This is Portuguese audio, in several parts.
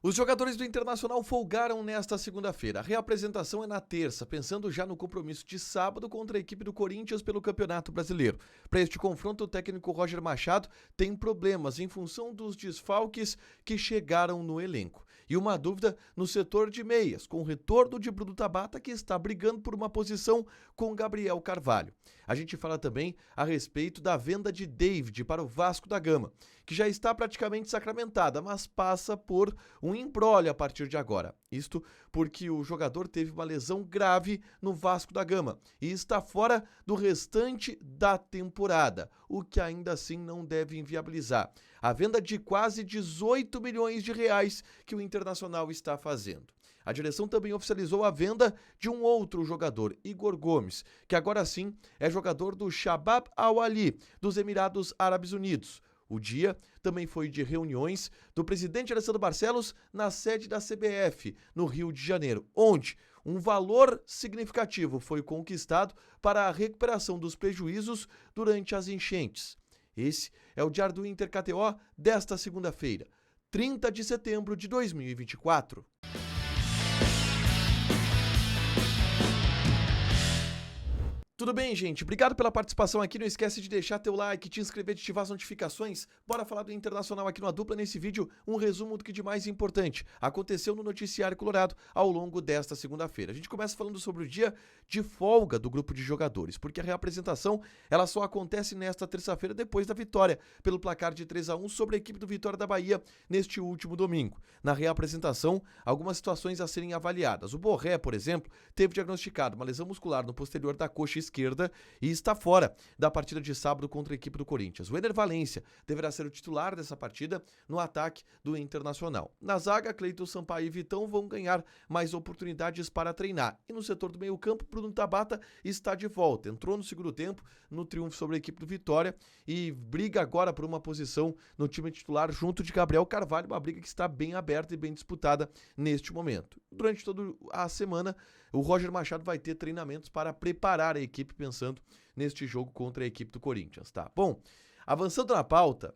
Os jogadores do Internacional folgaram nesta segunda-feira. A reapresentação é na terça, pensando já no compromisso de sábado contra a equipe do Corinthians pelo Campeonato Brasileiro. Para este confronto, o técnico Roger Machado tem problemas em função dos desfalques que chegaram no elenco. E uma dúvida no setor de meias, com o retorno de Bruno Tabata, que está brigando por uma posição com Gabriel Carvalho. A gente fala também a respeito da venda de David para o Vasco da Gama, que já está praticamente sacramentada, mas passa por um imbróglio a partir de agora. Isto porque o jogador teve uma lesão grave no Vasco da Gama e está fora do restante da temporada, o que ainda assim não deve inviabilizar a venda de quase 18 milhões de reais que o Internacional está fazendo. A direção também oficializou a venda de um outro jogador, Igor Gomes, que agora sim é jogador do Shabab Al-Ahly, dos Emirados Árabes Unidos. O dia também foi de reuniões do presidente Alessandro Barcelos na sede da CBF, no Rio de Janeiro, onde um valor significativo foi conquistado para a recuperação dos prejuízos durante as enchentes. Esse é o Diário do Inter KTO desta segunda-feira, 30 de setembro de 2024. Tudo bem, gente? Obrigado pela participação aqui. Não esquece de deixar teu like, te inscrever, de ativar as notificações. Bora falar do Internacional aqui no A Dupla. Nesse vídeo, um resumo do que de mais importante aconteceu no noticiário colorado ao longo desta segunda-feira. A gente começa falando sobre o dia de folga do grupo de jogadores, porque a reapresentação ela só acontece nesta terça-feira depois da vitória pelo placar de 3-1 sobre a equipe do Vitória da Bahia neste último domingo. Na reapresentação, algumas situações a serem avaliadas. O Borré, por exemplo, teve diagnosticado uma lesão muscular no posterior da coxa esquerda e está fora da partida de sábado contra a equipe do Corinthians. O Éder Valencia deverá ser o titular dessa partida no ataque do Internacional. Na zaga, Cleiton Sampaio e Vitão vão ganhar mais oportunidades para treinar. E no setor do meio-campo, Bruno Tabata está de volta. Entrou no segundo tempo no triunfo sobre a equipe do Vitória e briga agora por uma posição no time titular junto de Gabriel Carvalho, uma briga que está bem aberta e bem disputada neste momento. Durante toda a semana, o Roger Machado vai ter treinamentos para preparar a equipe pensando neste jogo contra a equipe do Corinthians, tá? Bom, avançando na pauta,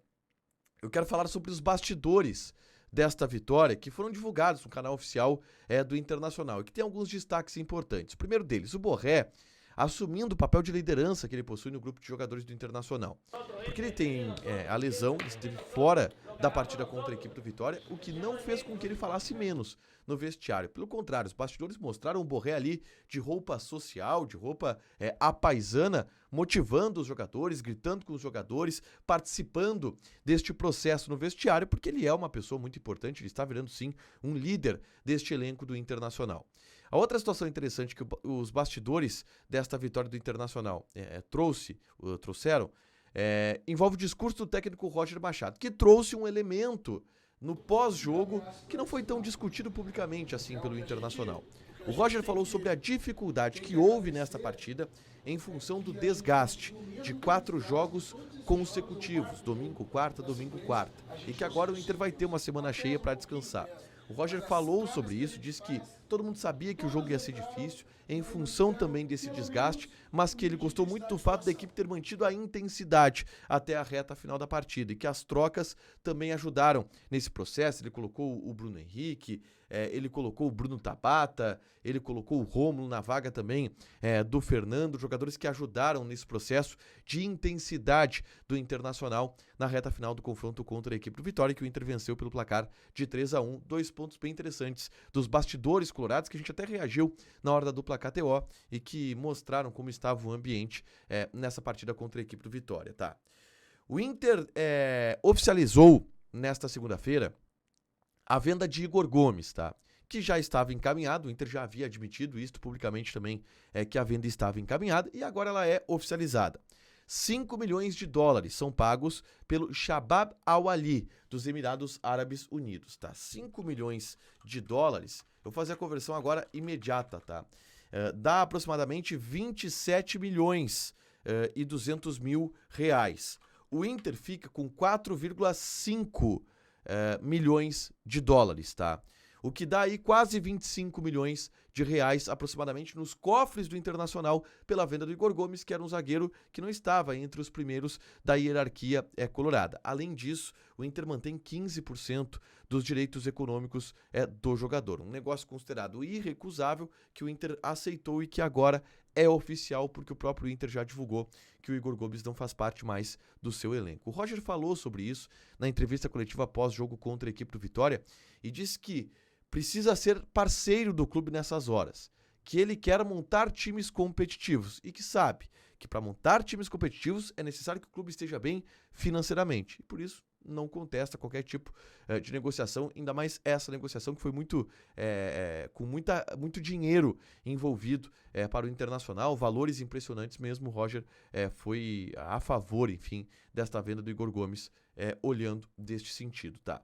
eu quero falar sobre os bastidores desta vitória que foram divulgados no canal oficial do Internacional e que tem alguns destaques importantes. O primeiro deles, o Borré assumindo o papel de liderança que ele possui no grupo de jogadores do Internacional. Porque ele tem a lesão, ele esteve fora da partida contra a equipe do Vitória, o que não fez com que ele falasse menos no vestiário. Pelo contrário, os bastidores mostraram o Borré ali de roupa social, de roupa apaisana, motivando os jogadores, gritando com os jogadores, participando deste processo no vestiário, porque ele é uma pessoa muito importante, ele está virando sim um líder deste elenco do Internacional. A outra situação interessante que os bastidores desta vitória do Internacional trouxeram envolve o discurso do técnico Roger Machado, que trouxe um elemento no pós-jogo que não foi tão discutido publicamente assim pelo Internacional. O Roger falou sobre a dificuldade que houve nesta partida em função do desgaste de 4 jogos consecutivos, domingo, quarta, e que agora o Inter vai ter uma semana cheia para descansar. O Roger falou sobre isso, disse que todo mundo sabia que o jogo ia ser difícil, em função também desse desgaste, mas que ele gostou muito do fato da equipe ter mantido a intensidade até a reta final da partida e que as trocas também ajudaram nesse processo. Ele colocou o Bruno Henrique, ele colocou o Bruno Tabata, ele colocou o Rômulo na vaga também do Fernando, jogadores que ajudaram nesse processo de intensidade do Internacional na reta final do confronto contra a equipe do Vitória, que o Inter venceu pelo placar de 3-1. 2 pontos bem interessantes dos bastidores colorados, que a gente até reagiu na hora da dupla KTO e que mostraram como estava o ambiente nessa partida contra a equipe do Vitória, tá? O Inter oficializou nesta segunda-feira a venda de Igor Gomes, tá? Que já estava encaminhado, o Inter já havia admitido isso publicamente também, que a venda estava encaminhada e agora ela é oficializada. 5 milhões de dólares são pagos pelo Shabab Al-Ahly, dos Emirados Árabes Unidos, tá? 5 milhões de dólares, eu vou fazer a conversão agora imediata, tá? Dá aproximadamente 27 milhões e 200 mil reais. O Inter fica com 4,5 milhões de dólares, tá? o que dá aí quase 25 milhões de reais aproximadamente nos cofres do Internacional pela venda do Igor Gomes, que era um zagueiro que não estava entre os primeiros da hierarquia colorada. Além disso, o Inter mantém 15% dos direitos econômicos do jogador, um negócio considerado irrecusável que o Inter aceitou e que agora é oficial, porque o próprio Inter já divulgou que o Igor Gomes não faz parte mais do seu elenco. O Roger falou sobre isso na entrevista coletiva pós-jogo contra a equipe do Vitória e disse que precisa ser parceiro do clube nessas horas, que ele quer montar times competitivos e que sabe que para montar times competitivos é necessário que o clube esteja bem financeiramente. E por isso não contesta qualquer tipo de negociação, ainda mais essa negociação que foi muito com muito dinheiro envolvido para o Internacional, valores impressionantes mesmo. O Roger foi a favor, enfim, desta venda do Igor Gomes, olhando deste sentido, tá?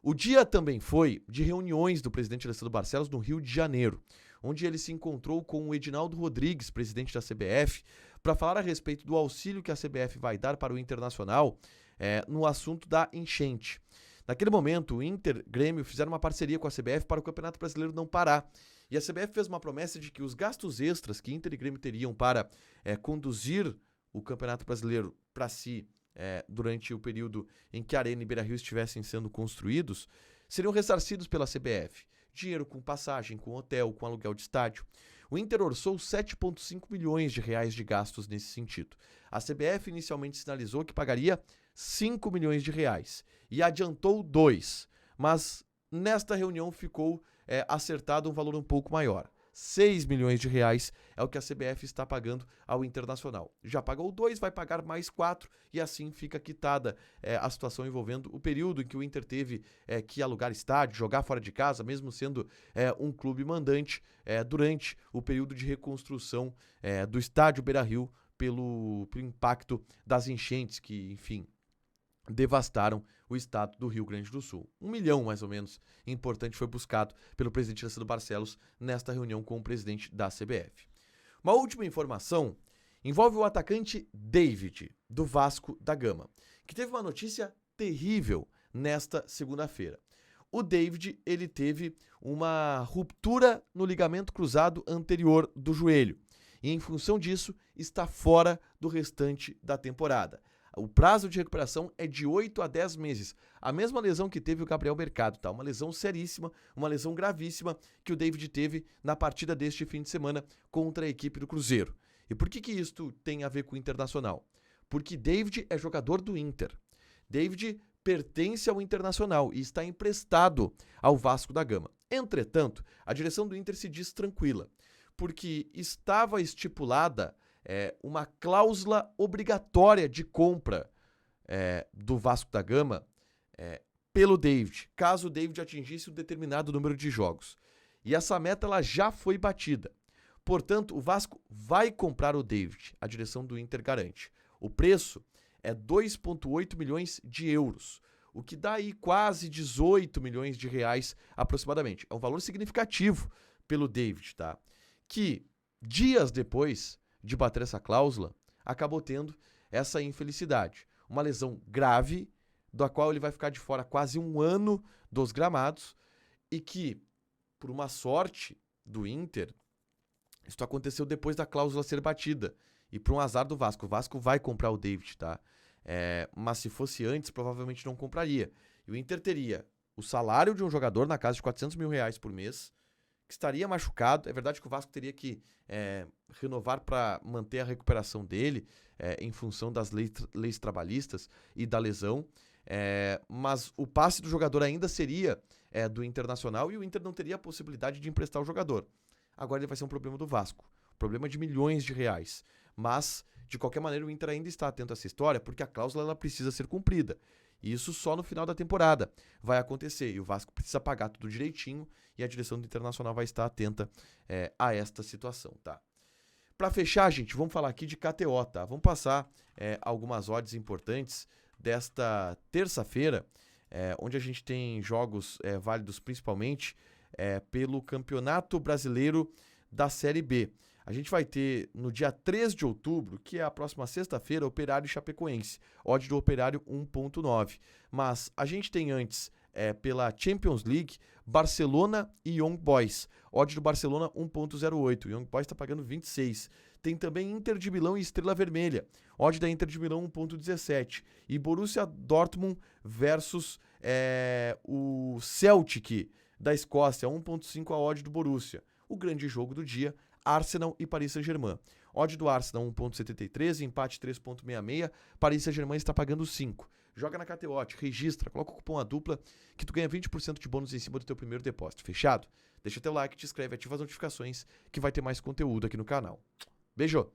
O dia também foi de reuniões do presidente Alessandro Barcelos no Rio de Janeiro, onde ele se encontrou com o Edinaldo Rodrigues, presidente da CBF, para falar a respeito do auxílio que a CBF vai dar para o Internacional no assunto da enchente. Naquele momento, o Inter e Grêmio fizeram uma parceria com a CBF para o Campeonato Brasileiro não parar. E a CBF fez uma promessa de que os gastos extras que Inter e Grêmio teriam para conduzir o Campeonato Brasileiro para si durante o período em que a Arena e Beira-Rio estivessem sendo construídos, seriam ressarcidos pela CBF. Dinheiro com passagem, com hotel, com aluguel de estádio. O Inter orçou 7,5 milhões de reais de gastos nesse sentido. A CBF inicialmente sinalizou que pagaria 5 milhões de reais e adiantou 2, mas nesta reunião ficou acertado um valor um pouco maior. 6 milhões de reais é o que a CBF está pagando ao Internacional. Já pagou 2, vai pagar mais 4 e assim fica quitada a situação envolvendo o período em que o Inter teve que alugar estádio, jogar fora de casa, mesmo sendo um clube mandante, durante o período de reconstrução do estádio Beira-Rio pelo impacto das enchentes que, enfim, devastaram o estado do Rio Grande do Sul. 1 milhão, mais ou menos, importante foi buscado pelo presidente Alessandro Barcelos nesta reunião com o presidente da CBF. Uma última informação envolve o atacante David, do Vasco da Gama, que teve uma notícia terrível nesta segunda-feira. O David, ele teve uma ruptura no ligamento cruzado anterior do joelho e, em função disso, está fora do restante da temporada. O prazo de recuperação é de 8 a 10 meses. A mesma lesão que teve o Gabriel Mercado, tá? Uma lesão seríssima, uma lesão gravíssima que o David teve na partida deste fim de semana contra a equipe do Cruzeiro. E por que isso tem a ver com o Internacional? Porque David é jogador do Inter. David pertence ao Internacional e está emprestado ao Vasco da Gama. Entretanto, a direção do Inter se diz tranquila, porque estava estipulada uma cláusula obrigatória de compra do Vasco da Gama pelo David, caso o David atingisse um determinado número de jogos. E essa meta ela já foi batida. Portanto, o Vasco vai comprar o David, a direção do Inter garante. O preço é 2,8 milhões de euros, o que dá aí quase 18 milhões de reais aproximadamente. É um valor significativo pelo David, tá? Que dias depois de bater essa cláusula, acabou tendo essa infelicidade. Uma lesão grave, da qual ele vai ficar de fora quase 1 ano dos gramados e que, por uma sorte do Inter, isso aconteceu depois da cláusula ser batida e por um azar do Vasco. O Vasco vai comprar o David, tá? Mas se fosse antes, provavelmente não compraria. E o Inter teria o salário de um jogador na casa de 400 mil reais por mês, que estaria machucado. É verdade que o Vasco teria que renovar para manter a recuperação dele, em função das leis trabalhistas e da lesão, mas o passe do jogador ainda seria do Internacional e o Inter não teria a possibilidade de emprestar o jogador. Agora ele vai ser um problema do Vasco, problema de milhões de reais, mas de qualquer maneira o Inter ainda está atento a essa história porque a cláusula ela precisa ser cumprida. E isso só no final da temporada vai acontecer. E o Vasco precisa pagar tudo direitinho e a direção do Internacional vai estar atenta a esta situação, tá? Para fechar, gente, vamos falar aqui de KTO, tá? Vamos passar algumas odds importantes desta terça-feira, onde a gente tem jogos válidos principalmente pelo Campeonato Brasileiro da Série B. A gente vai ter no dia 3 de outubro, que é a próxima sexta-feira, Operário e Chapecoense. Odd do Operário 1,9. Mas a gente tem antes pela Champions League, Barcelona e Young Boys. Odd do Barcelona 1.08, o Young Boys está pagando 26. Tem também Inter de Milão e Estrela Vermelha. Odd da Inter de Milão 1.17. E Borussia Dortmund versus o Celtic da Escócia, 1.5 a odd do Borussia. O grande jogo do dia, Arsenal e Paris Saint-Germain. Odd do Arsenal 1.73, empate 3.66, Paris Saint-Germain está pagando 5. Joga na KTO, registra, coloca o cupom ADUPLA que tu ganha 20% de bônus em cima do teu primeiro depósito. Fechado? Deixa teu like, te inscreve, ativa as notificações que vai ter mais conteúdo aqui no canal. Beijo!